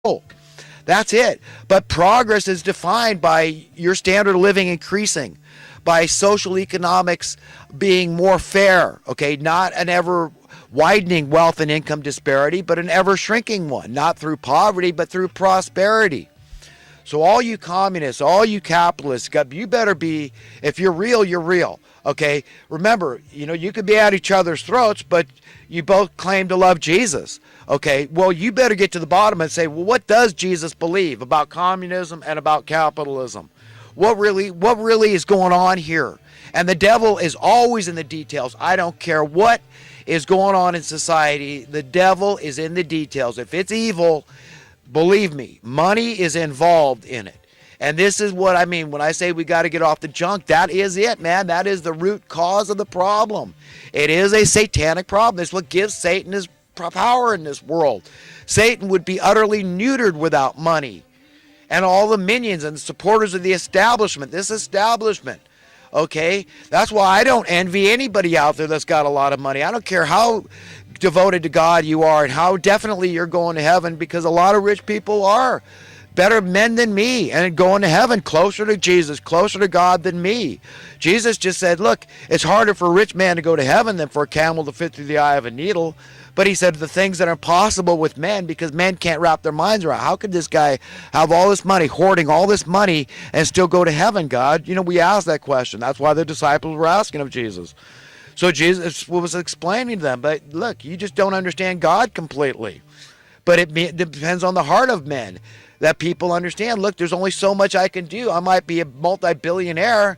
successful. That's it. But progress is defined by your standard of living increasing, by social economics being more fair, okay? Not an ever widening wealth and income disparity, but an ever shrinking one, not through poverty, but through prosperity. So all you communists, all you capitalists, you better be, if you're real, you're real, okay? Remember, you could be at each other's throats, but you both claim to love Jesus, okay? Well, you better get to the bottom and say, well, what does Jesus believe about communism and about capitalism? What really is going on here? And the devil is always in the details. I don't care what is going on in society. The devil is in the details. If it's evil, believe me, money is involved in it. And this is what I mean when I say we got to get off the junk. That is it, man. That is the root cause of the problem. It is a satanic problem. It's what gives Satan his power in this world. Satan would be utterly neutered without money. And all the minions and the supporters of the establishment, this establishment, okay? That's why I don't envy anybody out there that's got a lot of money. I don't care how devoted to God you are and how definitely you're going to heaven, because a lot of rich people are better men than me and going to heaven, closer to Jesus, closer to God than me. Jesus just said, look, it's harder for a rich man to go to heaven than for a camel to fit through the eye of a needle. But he said the things that are impossible with men, because men can't wrap their minds around. How could this guy have all this money, hoarding all this money, and still go to heaven, God? We asked that question. That's why the disciples were asking of Jesus. So Jesus was explaining to them, but look, you just don't understand God completely. But it depends on the heart of men, that people understand, look, there's only so much I can do. I might be a multi-billionaire,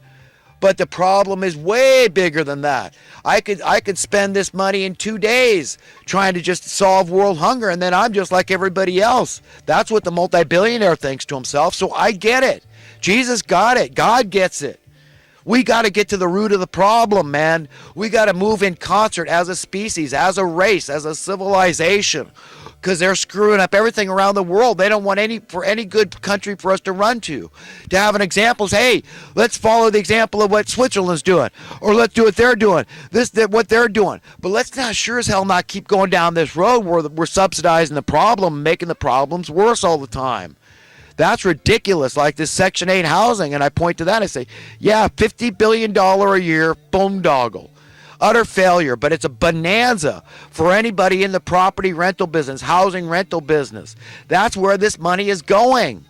but the problem is way bigger than that. I could spend this money in 2 days trying to just solve world hunger, and then I'm just like everybody else. That's what the multi-billionaire thinks to himself. So I get it. Jesus got it. God gets it. We got to get to the root of the problem, man. We got to move in concert as a species, as a race, as a civilization, because they're screwing up everything around the world. They don't want any good country for us to run to have an example. Hey, let's follow the example of what Switzerland's doing, or let's do what they're doing, what they're doing. But let's not sure as hell not keep going down this road where we're subsidizing the problem, making the problems worse all the time. That's ridiculous, like this Section 8 housing. And I point to that and say, yeah, $50 billion a year, boondoggle. Utter failure, but it's a bonanza for anybody in the property rental business, housing rental business. That's where this money is going.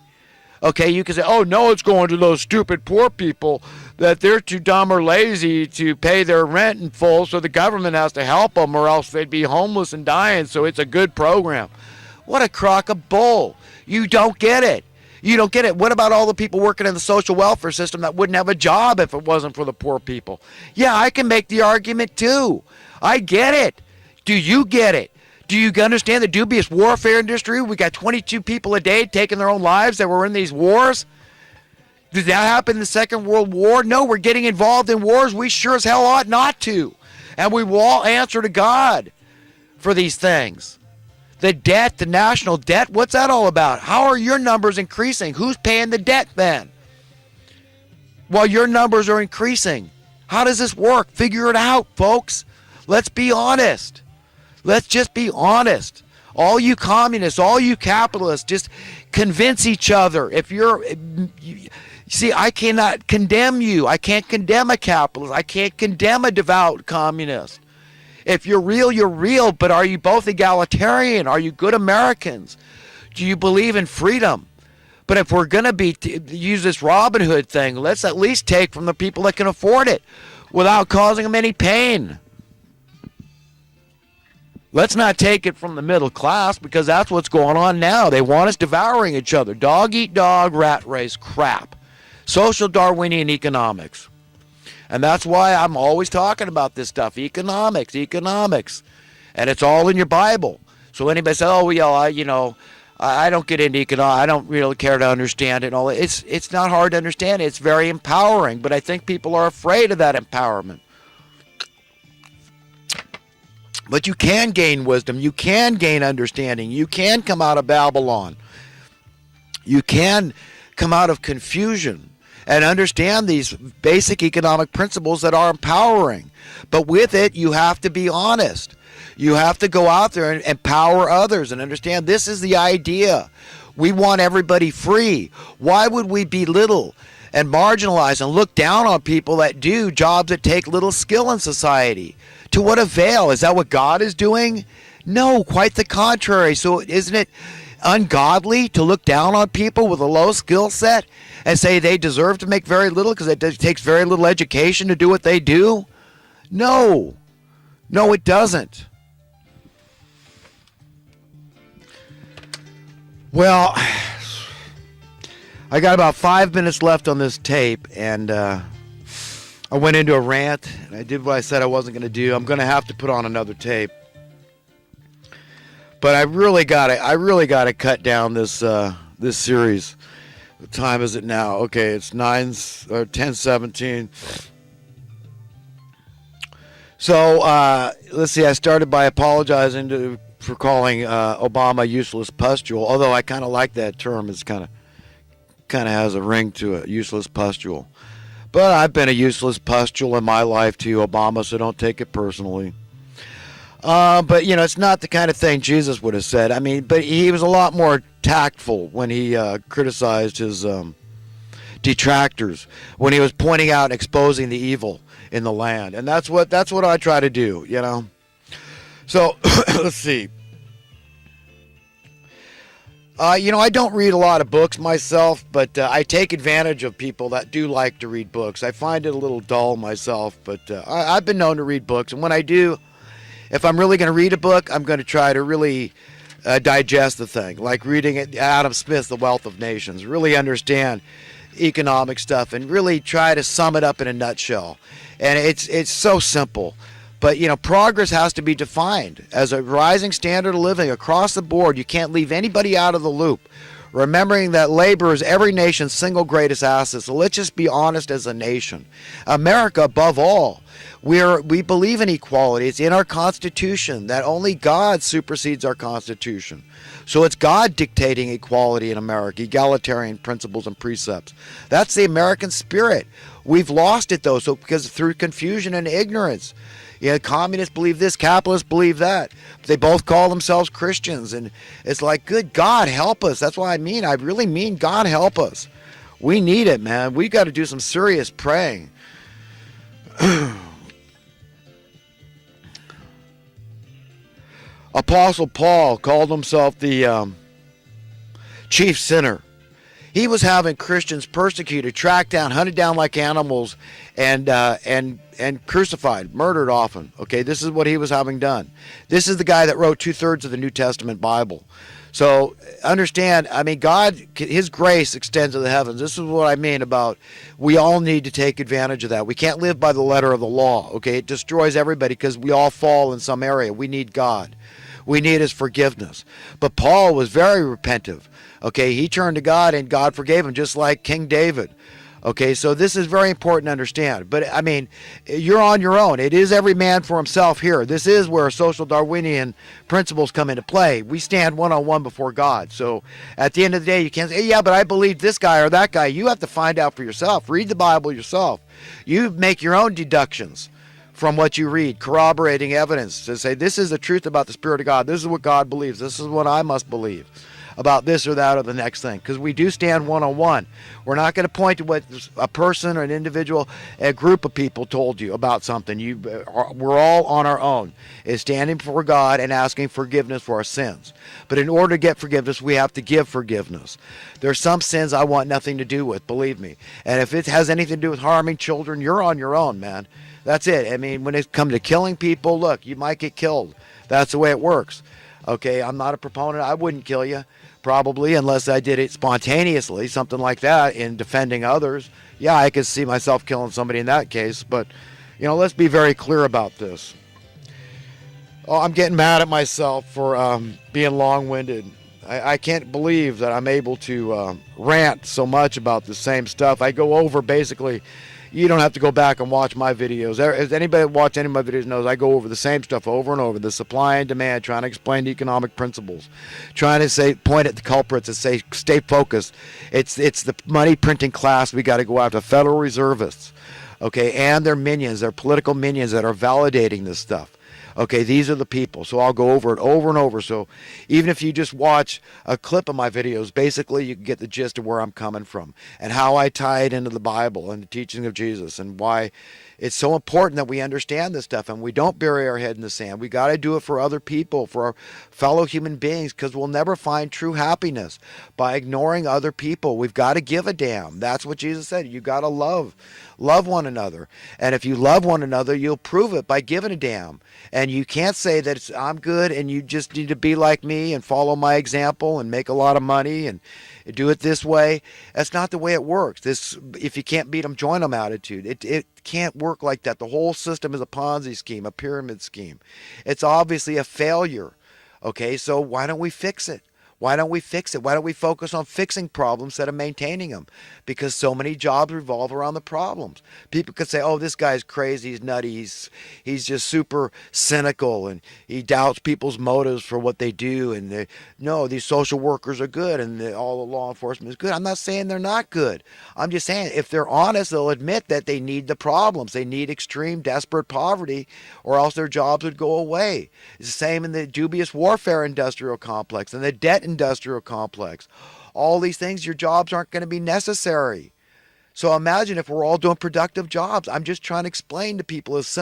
Okay, you can say, oh, no, it's going to those stupid poor people that they're too dumb or lazy to pay their rent in full, so the government has to help them or else they'd be homeless and dying, so it's a good program. What a crock of bull. You don't get it. You don't get it. What about all the people working in the social welfare system that wouldn't have a job if it wasn't for the poor people? Yeah, I can make the argument too. I get it. Do you get it? Do you understand the dubious warfare industry? We got 22 people a day taking their own lives that were in these wars. Did that happen in the Second World War? No, we're getting involved in wars we sure as hell ought not to. And we will all answer to God for these things. The debt, the national debt, what's that all about? How are your numbers increasing? Who's paying the debt then? Well, your numbers are increasing. How does this work? Figure it out, folks. Let's be honest. Let's just be honest. All you communists, all you capitalists, just convince each other. See, I cannot condemn you. I can't condemn a capitalist. I can't condemn a devout communist. If you're real, you're real, but are you both egalitarian? Are you good Americans? Do you believe in freedom? But if we're going to use this Robin Hood thing, let's at least take from the people that can afford it without causing them any pain. Let's not take it from the middle class, because that's what's going on now. They want us devouring each other. Dog eat dog, rat race crap. Social Darwinian economics. And that's why I'm always talking about this stuff, economics. And it's all in your Bible. So anybody says, oh, well, I don't get into economics. I don't really care to understand it. And all it's not hard to understand. It's very empowering. But I think people are afraid of that empowerment. But you can gain wisdom. You can gain understanding. You can come out of Babylon. You can come out of confusion and understand these basic economic principles that are empowering. But with it, you have to be honest. You have to go out there and empower others and understand this is the idea. We want everybody free. Why would we belittle and marginalize and look down on people that do jobs that take little skill in society? To what avail? Is that what God is doing? No, quite the contrary. So isn't it ungodly to look down on people with a low skill set and say they deserve to make very little because it takes very little education to do what they do? No. No, it doesn't. Well, I got about 5 minutes left on this tape, and I went into a rant, and I did what I said I wasn't going to do. I'm going to have to put on another tape. But I really got to cut down this this series. What time is it now? Okay, it's 10:17. So let's see. I started by apologizing for calling Obama a useless pustule. Although I kind of like that term. It's kind of has a ring to it, useless pustule. But I've been a useless pustule in my life to Obama, so don't take it personally. But, you know, it's not the kind of thing Jesus would have said. I mean, but he was a lot more tactful when he criticized his detractors, when he was pointing out and exposing the evil in the land. And that's what I try to do, you know. So, let's see. You know, I don't read a lot of books myself, but I take advantage of people that do like to read books. I find it a little dull myself, but I've been known to read books. And when I do, if I'm really going to read a book, I'm going to try to really digest the thing, like reading Adam Smith's The Wealth of Nations, really understand economic stuff and really try to sum it up in a nutshell. And it's so simple. But, you know, progress has to be defined as a rising standard of living across the board. You can't leave anybody out of the loop. Remembering that labor is every nation's single greatest asset. So let's just be honest as a nation. America, above all, we believe in equality. It's in our Constitution that only God supersedes our Constitution. So it's God dictating equality in America, egalitarian principles and precepts. That's the American spirit. We've lost it, though, so because through confusion and ignorance. Yeah, communists believe this, capitalists believe that. But they both call themselves Christians. And it's like, good God, help us. That's what I mean. I really mean God help us. We need it, man. We got to do some serious praying. Apostle Paul called himself the chief sinner. He was having Christians persecuted, tracked down, hunted down like animals, and crucified, murdered often. Okay, this is what he was having done. This is the guy that wrote 2/3 of the New Testament Bible. So understand, I mean, God, his grace extends to the heavens. This is what I mean about we all need to take advantage of that. We can't live by the letter of the law. Okay, it destroys everybody because we all fall in some area. We need God. We need his forgiveness. But Paul was very repentant. Okay, he turned to God and God forgave him, just like King David. Okay, so this is very important to understand. But, I mean, you're on your own. It is every man for himself here. This is where social Darwinian principles come into play. We stand one-on-one before God. So, at the end of the day, you can't say, hey, yeah, but I believe this guy or that guy. You have to find out for yourself. Read the Bible yourself. You make your own deductions from what you read, corroborating evidence to say, this is the truth about the Spirit of God. This is what God believes. This is what I must believe about this or that or the next thing, because we do stand one-on-one. We're not going to point to what a person or an individual, a group of people told you about something. We're all on our own, is standing before God and asking forgiveness for our sins. But in order to get forgiveness, we have to give forgiveness. There's some sins I want nothing to do with, believe me. And if it has anything to do with harming children, you're on your own, man. That's it. I mean, when it comes to killing people, look, you might get killed. That's the way it works. Okay, I'm not a proponent. I wouldn't kill you, probably, unless I did it spontaneously, something like that, in defending others. Yeah, I could see myself killing somebody in that case, but, you know, let's be very clear about this. Oh, I'm getting mad at myself for being long-winded. I can't believe that I'm able to rant so much about the same stuff. I go over, basically, you don't have to go back and watch my videos. If anybody watch any of my videos knows I go over the same stuff over and over. The supply and demand, trying to explain the economic principles, trying to point at the culprits and say, stay focused. It's the money printing class we got to go after, Federal Reservists, okay, and their minions, their political minions that are validating this stuff. Okay, these are the people. So I'll go over it over and over. So even if you just watch a clip of my videos, basically you can get the gist of where I'm coming from and how I tie it into the Bible and the teaching of Jesus, and why it's so important that we understand this stuff and we don't bury our head in the sand. We got to do it for other people, for our fellow human beings, because we'll never find true happiness by ignoring other people. We've got to give a damn. That's what Jesus said. You got to love one another. And if you love one another, you'll prove it by giving a damn. And you can't say that I'm good and you just need to be like me and follow my example and make a lot of money and do it this way. That's not the way it works. This, if you can't beat them, join them attitude. It can't work like that. The whole system is a Ponzi scheme, a pyramid scheme. It's obviously a failure. Okay, so why don't we fix it? Why don't we fix it? Why don't we focus on fixing problems instead of maintaining them? Because so many jobs revolve around the problems. People could say, oh, this guy's crazy, he's nutty, he's just super cynical, and he doubts people's motives for what they do. And no, these social workers are good, and all the law enforcement is good. I'm not saying they're not good. I'm just saying if they're honest, they'll admit that they need the problems. They need extreme, desperate poverty, or else their jobs would go away. It's the same in the dubious warfare industrial complex and the debt industrial complex. All these things, your jobs aren't going to be necessary. So imagine if we're all doing productive jobs. I'm just trying to explain to people as simple